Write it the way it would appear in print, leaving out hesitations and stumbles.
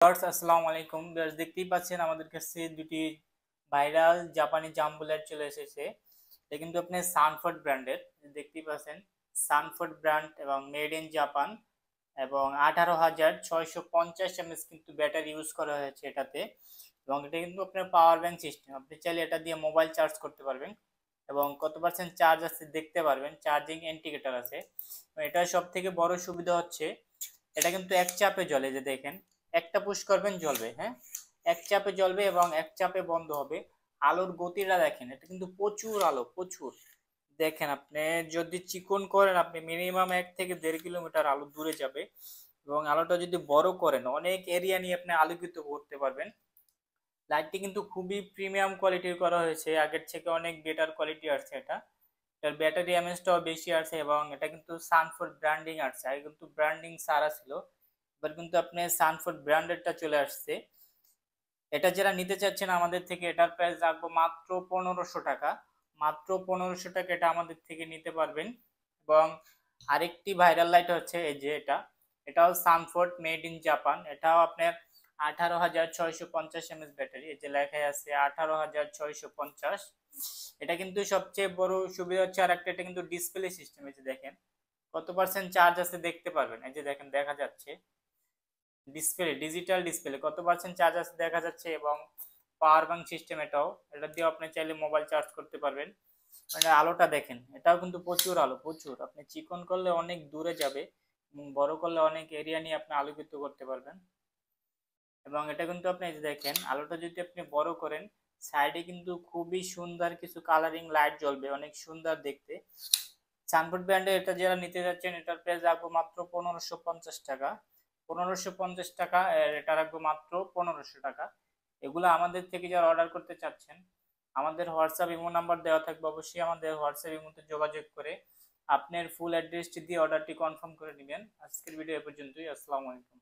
Viewers আসসালামু আলাইকুম। Viewers দেখতেই পাচ্ছেন আমাদের কাছে দুটি ভাইরাল জাপানি জাম্বো লাইট চলে এসেছে। এটা কিন্তু আপনি সানফোর্ড ব্র্যান্ডের, দেখতেই পাচ্ছেন সানফোর্ড ব্র্যান্ড এবং মেড ইন জাপান এবং 18,650 এমএএইচ কিন্তু ব্যাটারি ইউজ করা হয়েছে এটাতে। এবং এটা কিন্তু আপনার পাওয়ার ব্যাংক সিস্টেম, আপনি চাইলে এটা দিয়ে মোবাইল চার্জ করতে পারবেন এবং কত পার্সেন্ট চার্জ আছে দেখতে পারবেন, চার্জিং ইন্ডিকেটর আছে। এটা সব থেকে বড় সুবিধা হচ্ছে এটা কিন্তু এক চাপে জ্বলে, যে দেখেন একটা পুশ করবেন জ্বলবে, হ্যাঁ এক চাপে জ্বলবে এবং এক চাপে বন্ধ হবে। আলোর গতিটা দেখেন, এটা কিন্তু প্রচুর আলো, প্রচুর। দেখেন আপনি যদি চিকন করেন আপনি মিনিমাম 1 থেকে 1.5 কিলোমিটার আলো দূরে যাবে এবং আলোটা যদি বড় করেন অনেক এরিয়া নিয়ে আপনি আলোকিত করতে পারবেন। লাইটটি কিন্তু খুবই প্রিমিয়াম কোয়ালিটির করা হয়েছে, আগের থেকে অনেক বেটার কোয়ালিটি আসছে এটা। এটার ব্যাটারি এমএএইচটাও বেশি আছে এবং এটা কিন্তু সানফোর্ড ব্র্যান্ডিং আসছে, আগে কিন্তু ব্র্যান্ডিং সারা ছিল, এবার কিন্তু আপনি সানফোর্ড ব্র্যান্ডেডটা চলে আসছে। এটা যারা নিতে চাচ্ছেন আমাদের থেকে, এটার প্রাইস রাখবো মাত্র 1500 টাকা। মাত্র 1500 টাকা এটা আমাদের থেকে নিতে পারবেন। এবং আরেকটি ভাইরাল লাইট হচ্ছে এই যে এটাও সানফোর্ড মেড ইন জাপান, এটাও আপনার 18,650 এমএএইচ ব্যাটারি, এই যে লেখাই আছে 18,650। এটা কিন্তু সবচেয়ে বড় সুবিধা হচ্ছে আর একটা, এটা কিন্তু ডিসপ্লে সিস্টেম, এই যে দেখেন কত পার্সেন্ট চার্জ আছে দেখতে পারবেন, এই যে দেখেন দেখা যাচ্ছে ডিসপ্লে, ডিজিটাল ডিসপ্লে কত পার্সেন্ট চার্জ আছে দেখা যাচ্ছে। এবং পাওয়ার ব্যাংক সিস্টেম, এটা দিয়ে আপনি চাইলে মোবাইল চার্জ করতে পারবেন। মানে আলোটা দেখেন, এটাও কিন্তু প্রচুর আলো, প্রচুর। আপনি চিকন করলে অনেক দূরে যাবে এবং বড় করলে অনেক এরিয়া নিয়ে আপনি আলোকিত করতে পারবেন। এবং এটা কিন্তু আপনি এই যে দেখেন আলোটা যদি আপনি বড় করেন সাইডে কিন্তু খুবই সুন্দর কিছু কালারিং লাইট জ্বলবে, অনেক সুন্দর দেখতে। সানফোর্ড ব্র্যান্ডে এটা যারা নিতে যাচ্ছেন এটার প্রাইস রাখবো মাত্র 1550 টাকা। 1550 টাকা, এটা রাখবো মাত্র 1500 টাকা। এগুলো আমাদের থেকে যারা অর্ডার করতে চাচ্ছেন আমাদের হোয়াটসঅ্যাপ ইমো নাম্বার দেওয়া থাকবে, অবশ্যই আমাদের হোয়াটসঅ্যাপ ইমোতে যোগাযোগ করে আপনার ফুল অ্যাড্রেসটি দিয়ে অর্ডারটি কনফার্ম করে নেবেন। আজকের ভিডিও এ পর্যন্তই। আসসালামু আলাইকুম।